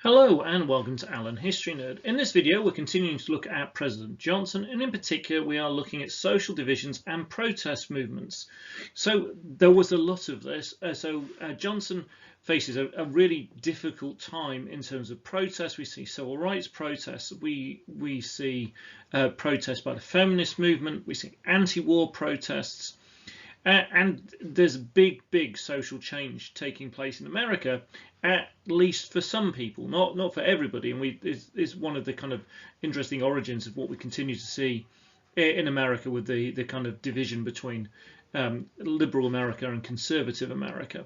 Hello and welcome to Alan History Nerd. In this video we're continuing to look at President Johnson, and in particular we are looking at social divisions and protest movements. So there was a lot of this. Johnson faces a really difficult time in terms of protests. We see civil rights protests, we see protests by the feminist movement, we see anti-war protests. And there's big social change taking place in America, at least for some people, not for everybody. And is one of the kind of interesting origins of what we continue to see in America with the kind of division between liberal America and conservative America.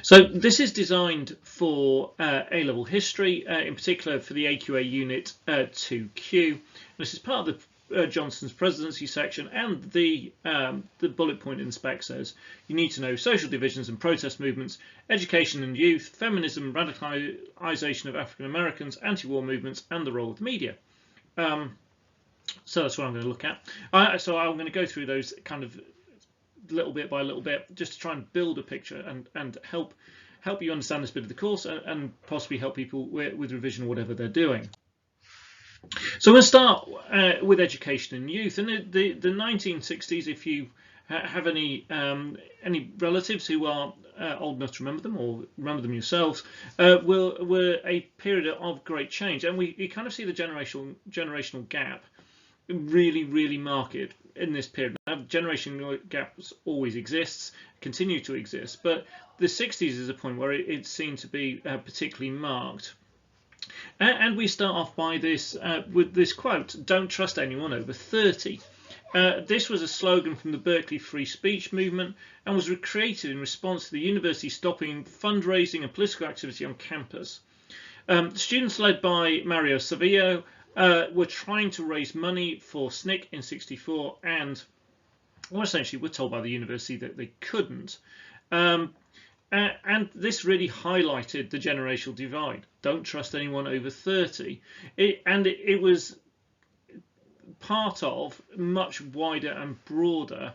So this is designed for A-level history, in particular for the AQA unit 2Q. This is part of the Johnson's Presidency section, and the bullet point in the spec says you need to know social divisions and protest movements, education and youth, feminism, radicalisation of African Americans, anti-war movements, and the role of the media. So that's what I'm going to look at. So I'm going to go through those kind of little bit by little bit, just to try and build a picture and help you understand this bit of the course, and possibly help people with revision or whatever they're doing. So we'll start with education and youth. In the 1960s, if you have any relatives who are old enough to remember them or remember them yourselves, were a period of great change, and you kind of see the generational gap really marked in this period. Now, generational gaps always exists, continue to exist, but the 60s is a point where it seemed to be particularly marked. And we start off by this with this quote: "Don't trust anyone over 30." This was a slogan from the Berkeley free speech movement and was created in response to the university stopping fundraising and political activity on campus. Students led by Mario Savio were trying to raise money for SNCC in '64, and essentially were told by the university that they couldn't. And this really highlighted the generational divide. Don't trust anyone over 30. It was part of much wider and broader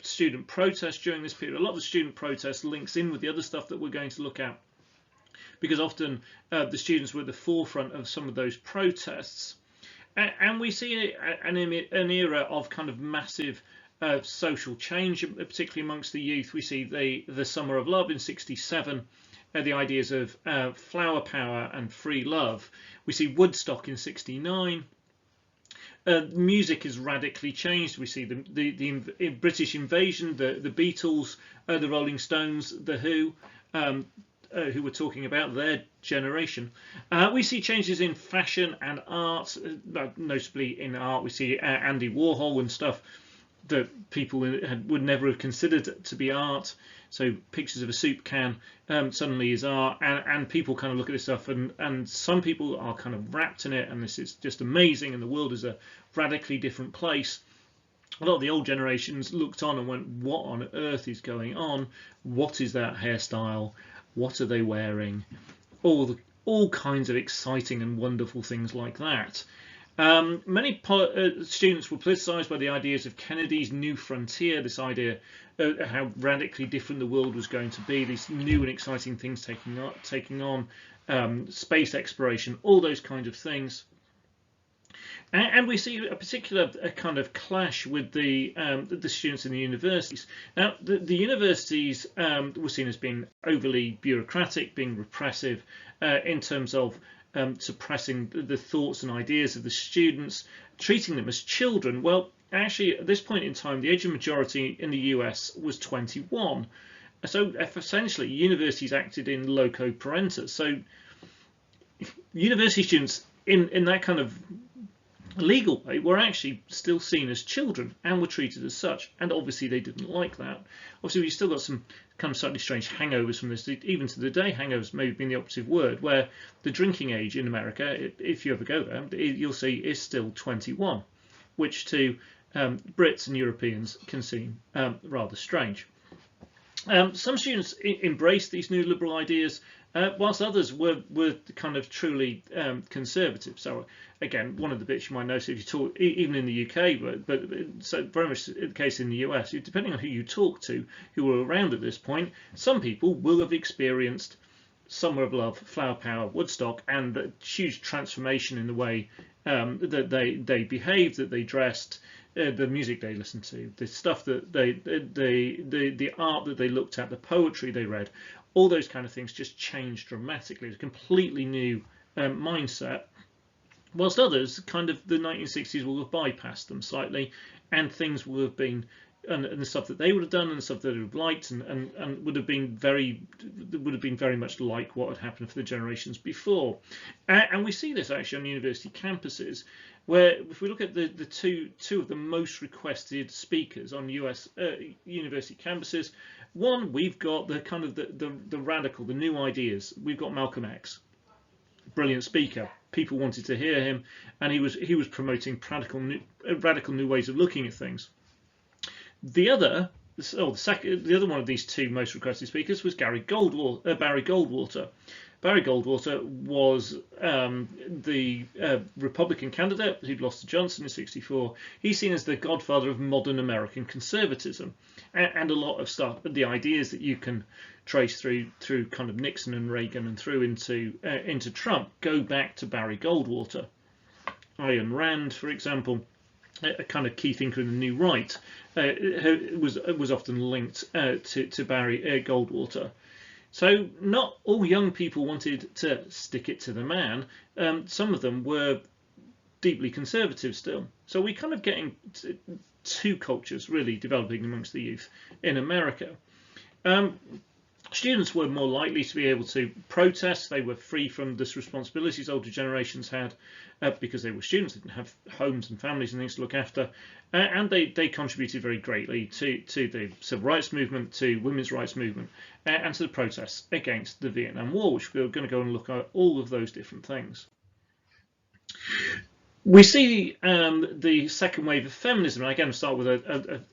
student protests during this period. A lot of the student protest links in with the other stuff that we're going to look at, because often the students were at the forefront of some of those protests. And we see an era of kind of massive social change, particularly amongst the youth. We see the Summer of Love in '67, the ideas of flower power and free love. We see Woodstock in '69. Music is radically changed. We see the British invasion, the Beatles, the Rolling Stones, the Who were talking about their generation. We see changes in fashion and art, notably in art. We see Andy Warhol and stuff that people would never have considered to be art. So pictures of a soup can suddenly is art, and people kind of look at this stuff, and some people are kind of wrapped in it, and this is just amazing, and the world is a radically different place. A lot of the old generations looked on and went, what on earth is going on? What is that hairstyle? What are they wearing? All kinds of exciting and wonderful things like that. Many students were politicized by the ideas of Kennedy's New Frontier, this idea of how radically different the world was going to be, these new and exciting things taking on space exploration, all those kinds of things. And we see a particular kind of clash with the students in the universities. Now, the universities were seen as being overly bureaucratic, being repressive in terms of suppressing the thoughts and ideas of the students, treating them as children. Well, actually, at this point in time, the age of majority in the US was 21. So essentially, universities acted in loco parentis. So university students in that kind of legal way were actually still seen as children and were treated as such, and obviously they didn't like that. Obviously we've still got some kind of slightly strange hangovers from this, even to the day. Hangovers may have been the operative word, where the drinking age in America, if you ever go there, you'll see is still 21, which to Brits and Europeans can seem rather strange. Some students embraced these new liberal ideas, whilst others were kind of truly conservative. So again, one of the bits you might notice if you talk, even in the UK, but so very much the case in the US, depending on who you talk to, who were around at this point, some people will have experienced Summer of Love, Flower Power, Woodstock, and the huge transformation in the way that they behaved, that they dressed, the music they listened to, the stuff that the art that they looked at, the poetry they read, all those kind of things just changed dramatically. It's a completely new mindset. Whilst others, kind of the 1960s, will have bypassed them slightly, and things will have been, and the stuff that they would have done and the stuff that they would have liked and would have been very much like what had happened for the generations before. And we see this actually on university campuses, where if we look at the two of the most requested speakers on US university campuses, one, we've got the kind of the radical, the new ideas. We've got Malcolm X, brilliant speaker. People wanted to hear him, and he was promoting radical new ways of looking at things. The other one of these two most requested speakers was Barry Goldwater. Barry Goldwater was the Republican candidate who'd lost to Johnson in '64. He's seen as the godfather of modern American conservatism, and a lot of stuff, the ideas that you can trace through kind of Nixon and Reagan and through into Trump go back to Barry Goldwater. Ayn Rand, for example, a kind of key thinker in the New Right, was often linked to Barry Goldwater. So not all young people wanted to stick it to the man. Some of them were deeply conservative still. So we kind of getting two cultures really developing amongst the youth in America. Students were more likely to be able to protest. They were free from the responsibilities older generations had because they were students. They didn't have homes and families and things to look after. And they contributed very greatly to the civil rights movement, to women's rights movement, and to the protests against the Vietnam War, which we're going to go and look at all of those different things. We see the second wave of feminism, and again I'll start with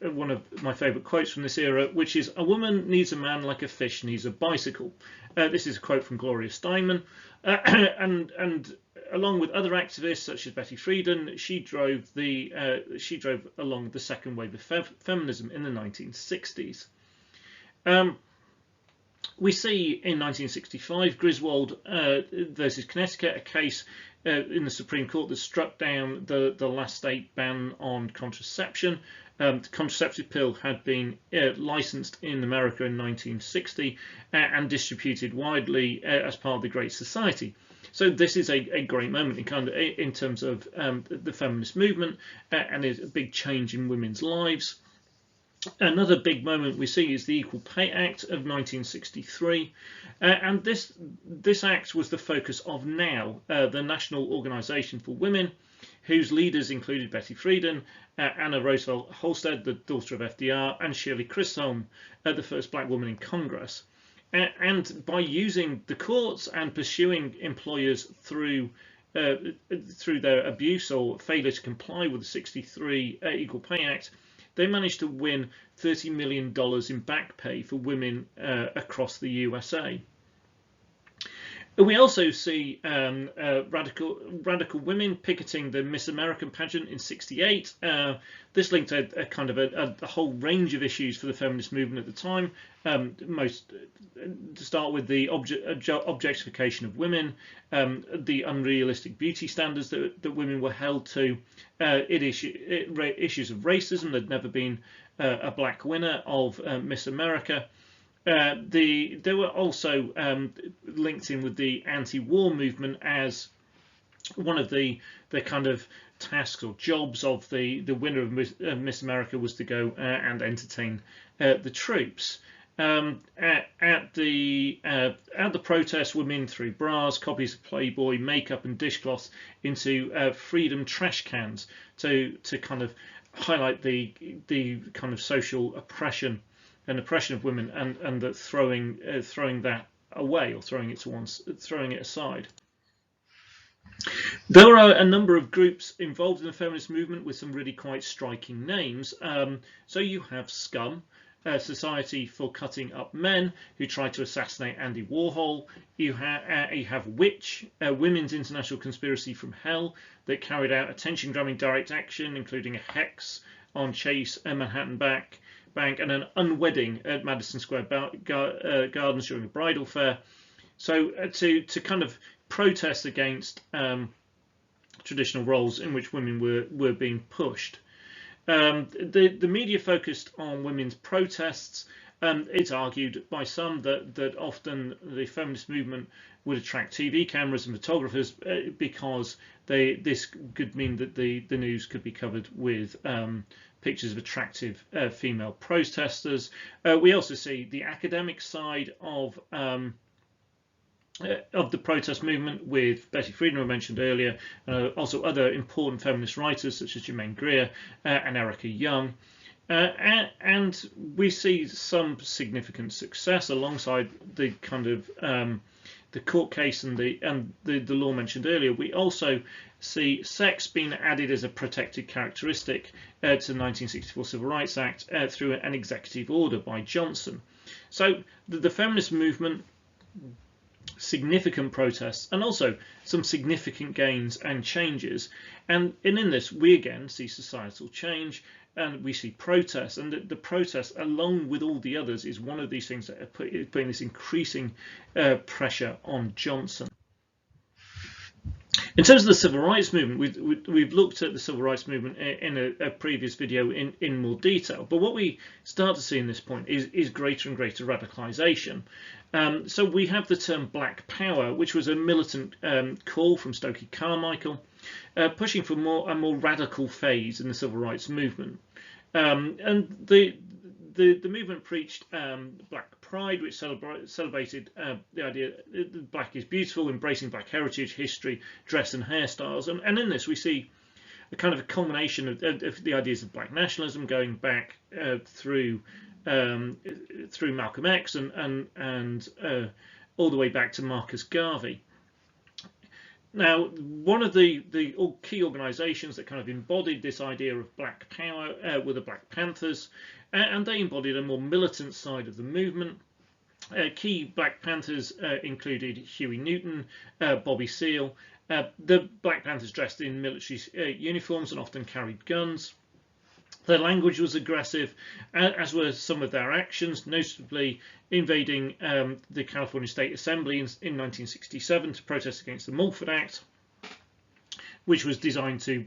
one of my favourite quotes from this era, which is, "A woman needs a man like a fish needs a bicycle." This is a quote from Gloria Steinem, and along with other activists such as Betty Friedan, she drove along the second wave of feminism in the 1960s. We see in 1965 Griswold versus Connecticut, a case in the Supreme Court that struck down the last state ban on contraception. The contraceptive pill had been licensed in America in 1960 and distributed widely as part of the Great Society. So this is a great moment in terms of the feminist movement, and is a big change in women's lives. Another big moment we see is the Equal Pay Act of 1963, and this act was the focus of NOW, the National Organization for Women, whose leaders included Betty Friedan, Anna Roosevelt Halstead, the daughter of FDR, and Shirley Chisholm, the first black woman in Congress. And by using the courts and pursuing employers through their abuse or failure to comply with the '63 Equal Pay Act, they managed to win $30 million in back pay for women across the USA. We also see radical women picketing the Miss American pageant in '68. This linked a kind of a whole range of issues for the feminist movement at the time. Most to start with, the objectification of women, the unrealistic beauty standards that women were held to, issues of racism. There'd never been a black winner of Miss America. They were also linked in with the anti-war movement as one of the kind of tasks or jobs of the winner of Miss America was to go and entertain the troops. At the protest, women threw bras, copies of Playboy, makeup, and dishcloths into Freedom trash cans to kind of highlight the kind of social oppression of women, and that throwing that away or throwing it aside. There are a number of groups involved in the feminist movement with some really quite striking names. So you have Scum, Society for Cutting Up Men, who tried to assassinate Andy Warhol. You have Witch, Women's International Conspiracy from Hell, that carried out attention-grabbing direct action, including a hex on Chase and Manhattan Bank, and an unwedding at Madison Square Gardens during a bridal fair. So to kind of protest against traditional roles in which women were being pushed. The media focused on women's protests. It's argued by some that often the feminist movement would attract TV cameras and photographers because this could mean that the news could be covered with pictures of attractive female protesters. We also see the academic side of the protest movement, with Betty Friedan, I mentioned earlier, also other important feminist writers such as Germaine Greer and Erica Young. And we see some significant success alongside the kind of the court case and the law mentioned earlier. We also see sex being added as a protected characteristic to the 1964 Civil Rights Act through an executive order by Johnson. So the feminist movement, significant protests, and also some significant gains and changes. And in this, we again see societal change, and we see protests, and the protest, along with all the others, is one of these things that are putting this increasing pressure on Johnson. In terms of the civil rights movement, we've looked at the civil rights movement in a previous video in more detail, but what we start to see in this point is greater and greater radicalisation. So we have the term Black Power, which was a militant call from Stokely Carmichael, pushing for a more radical phase in the civil rights movement. And the movement preached Black Pride, which celebrated the idea that black is beautiful, embracing black heritage, history, dress and hairstyles. And in this we see a kind of a culmination of the ideas of black nationalism going back through Malcolm X and all the way back to Marcus Garvey. Now, one of the key organisations that kind of embodied this idea of Black Power were the Black Panthers, and they embodied a more militant side of the movement. Key Black Panthers included Huey Newton, Bobby Seale. The Black Panthers dressed in military uniforms and often carried guns. Their language was aggressive, as were some of their actions, notably invading the California State Assembly in 1967 to protest against the Mulford Act, which was designed to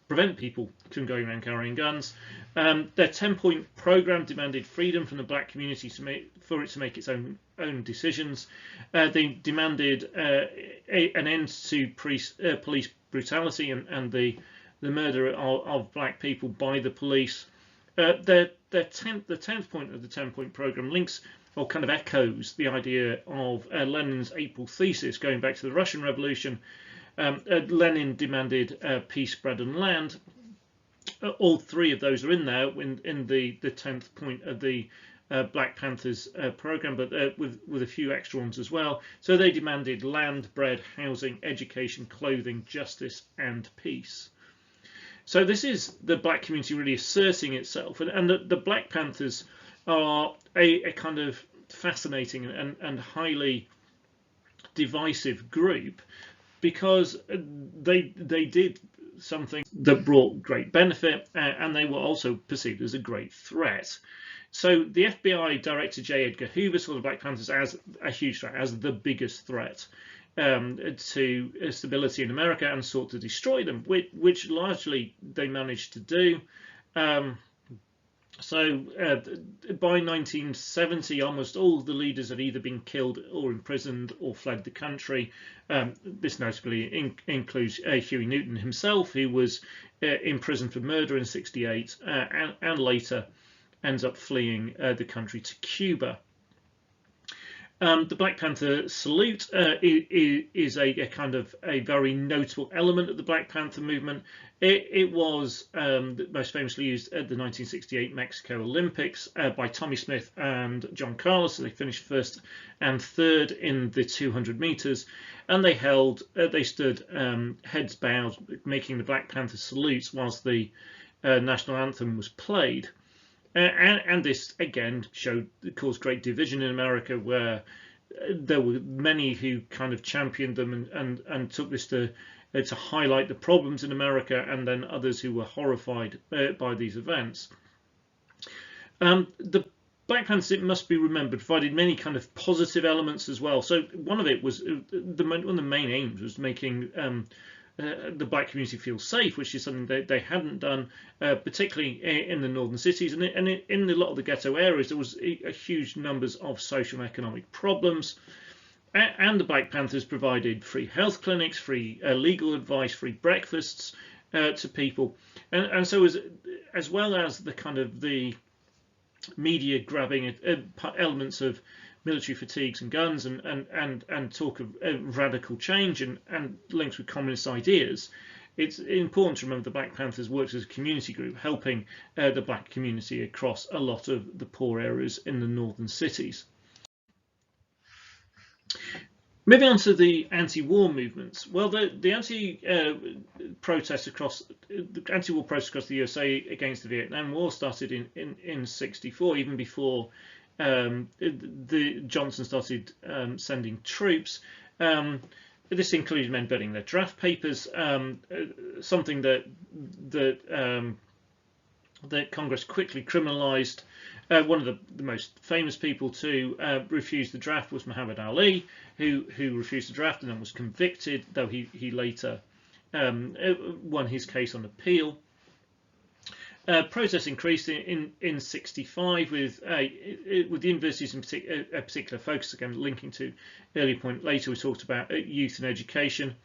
prevent people from going around carrying guns. Their 10-point program demanded freedom from the black community for it to make its own decisions. They demanded an end to police brutality and the murder of black people by the police. The 10th point of the 10-point program links or kind of echoes the idea of Lenin's April thesis going back to the Russian Revolution. Lenin demanded peace, bread and land. All three of those are in there in the 10th point of the Black Panthers program, but with a few extra ones as well. So they demanded land, bread, housing, education, clothing, justice and peace. So this is the black community really asserting itself, and the Black Panthers are a kind of fascinating and highly divisive group, because they did something that brought great benefit, and they were also perceived as a great threat. So the FBI Director J. Edgar Hoover saw the Black Panthers as a huge threat, as the biggest threat to stability in America, and sought to destroy them, which largely they managed to do. So by 1970, almost all the leaders had either been killed or imprisoned or fled the country. This notably includes Huey Newton himself, who was imprisoned for murder in '68 and later ends up fleeing the country to Cuba. The Black Panther salute is a kind of a very notable element of the Black Panther movement. It was most famously used at the 1968 Mexico Olympics by Tommy Smith and John Carlos. So they finished first and third in the 200 meters, and they stood heads bowed, making the Black Panther salutes whilst the national anthem was played. And this again caused great division in America, where there were many who kind of championed them and took this to highlight the problems in America, and then others who were horrified by these events. The Black Panthers, it must be remembered, provided many kind of positive elements as well. So one of it was one of the main aims was making the black community feel safe, which is something they hadn't done, particularly in the northern cities, and in a lot of the ghetto areas there was a huge numbers of social and economic problems. And the Black Panthers provided free health clinics, free legal advice, free breakfasts to people, and so as well as the kind of the media grabbing elements of military fatigues and guns and talk of radical change and links with communist ideas, it's important to remember the Black Panthers worked as a community group, helping the black community across a lot of the poor areas in the northern cities. Moving on to the anti-war movements. Well, the anti-war protests across the USA against the Vietnam War started in '64, even before the Johnson started sending troops. This included men burning their draft papers, something that Congress quickly criminalised. One of the most famous people to refuse the draft was Muhammad Ali, who refused the draft and then was convicted, though he later won his case on appeal. Protests increased in '65 with the universities in particular focus, again linking to earlier point later we talked about youth and education.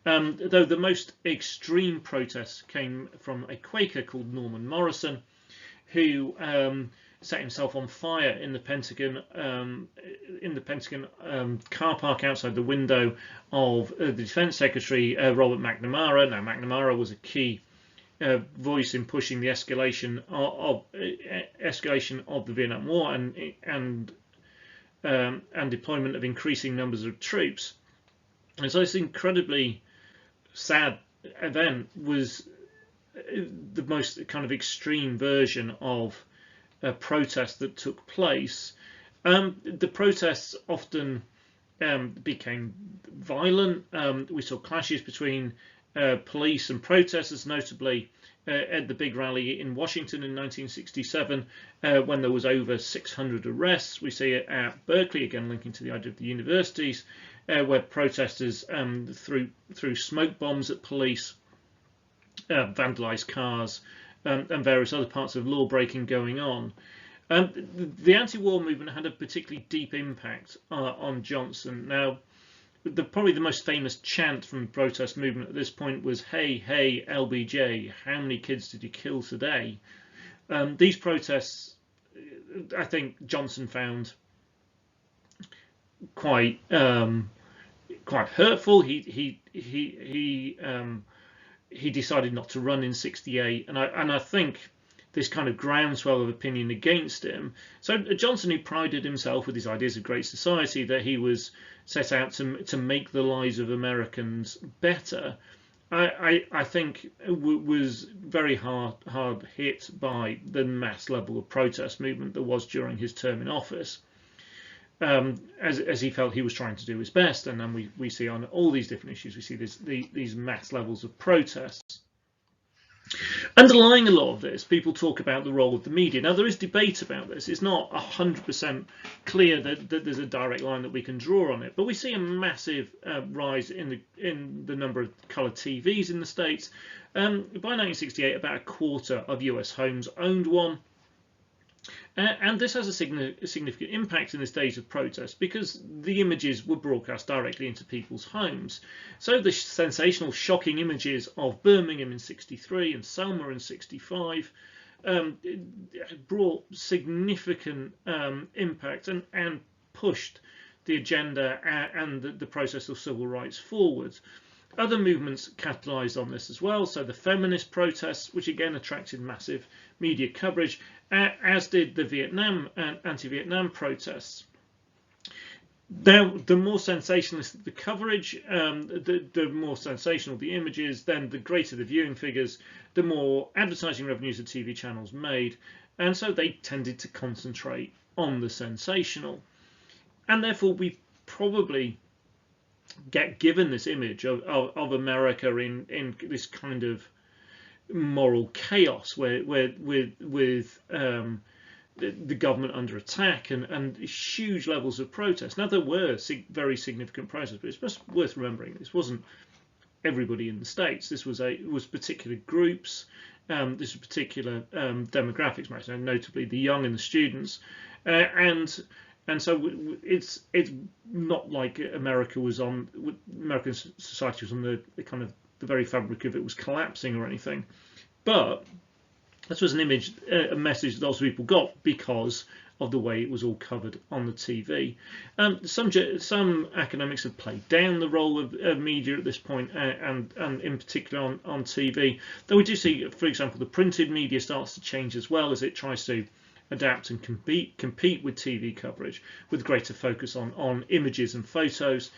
Though the most extreme protests came from a Quaker called Norman Morrison, who set himself on fire in the Pentagon car park outside the window of the Defense Secretary Robert McNamara. Now McNamara was a key voice in pushing the escalation of the Vietnam War and deployment of increasing numbers of troops. And so this incredibly sad event was the most kind of extreme version of a protest that took place. The protests often became violent. We saw clashes between police and protesters, notably at the big rally in Washington in 1967, when there was over 600 arrests. We see it at Berkeley, again linking to the idea of the universities, where protesters threw smoke bombs at police, vandalised cars, and various other parts of law breaking going on. The anti-war movement had a particularly deep impact on Johnson. Now, probably the most famous chant from the protest movement at this point was "Hey, hey, LBJ, how many kids did you kill today?" These protests, I think, Johnson found quite hurtful. He decided not to run in '68, and I think this kind of groundswell of opinion against him. So Johnson, who prided himself with his ideas of great society, that he was set out to make the lives of Americans better, I think was very hard hit by the mass level of protest movement there was during his term in office. As he felt he was trying to do his best, and then we see on all these different issues, we see these mass levels of protests. Underlying a lot of this, people talk about the role of the media. Now, there is debate about this. It's not 100% clear that there's a direct line that we can draw on it, but we see a massive rise in the number of colour TVs in the States. By 1968, about a quarter of US homes owned one. And this has a significant impact in this days of protest because the images were broadcast directly into people's homes. So the sensational, shocking images of Birmingham in '63 and Selma in '65 brought significant impact and pushed the agenda and the process of civil rights forward. Other movements capitalised on this as well. So the feminist protests, which again attracted massive media coverage, as did the Vietnam and anti-Vietnam protests. Now, the more sensationalist the coverage, the more sensational the images, then the greater the viewing figures, the more advertising revenues the TV channels made, and so they tended to concentrate on the sensational. And therefore, we probably get given this image of America in this kind of moral chaos, with the government under attack and huge levels of protest. Now there were very significant protests, but it's just worth remembering this wasn't everybody in the States. This was particular groups. This was particular demographics, notably the young and the students, and so it's not like American society was on the kind of the very fabric of it was collapsing or anything, but this was a message that lots of people got because of the way it was all covered on the TV. Some academics have played down the role of media at this point, and in particular on TV. Though we do see, for example, the printed media starts to change as well as it tries to adapt and compete with TV coverage with greater focus on images and photos.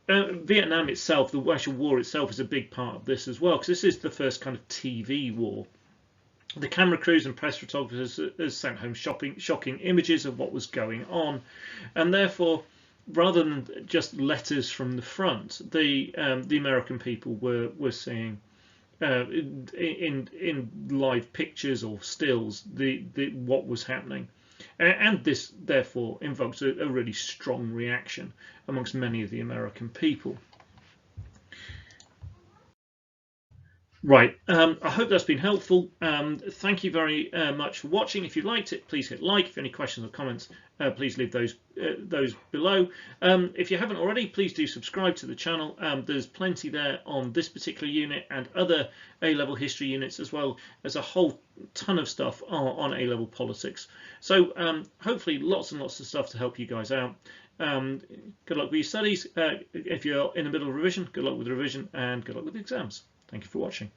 Vietnam itself, the actual war itself, is a big part of this as well, because this is the first kind of TV war. The camera crews and press photographers sent home shocking images of what was going on, and therefore, rather than just letters from the front, the American people were seeing in live pictures or stills what was happening, and this therefore invokes a really strong reaction amongst many of the American people. Right, I hope that's been helpful. Thank you very much for watching. If you liked it, please hit like. If you have any questions or comments, please leave those below. If you haven't already, please do subscribe to the channel. There's plenty there on this particular unit and other A-level history units, as well as a whole ton of stuff on A-level politics. So hopefully lots and lots of stuff to help you guys out. Good luck with your studies. If you're in the middle of revision, good luck with the revision and good luck with the exams. Thank you for watching.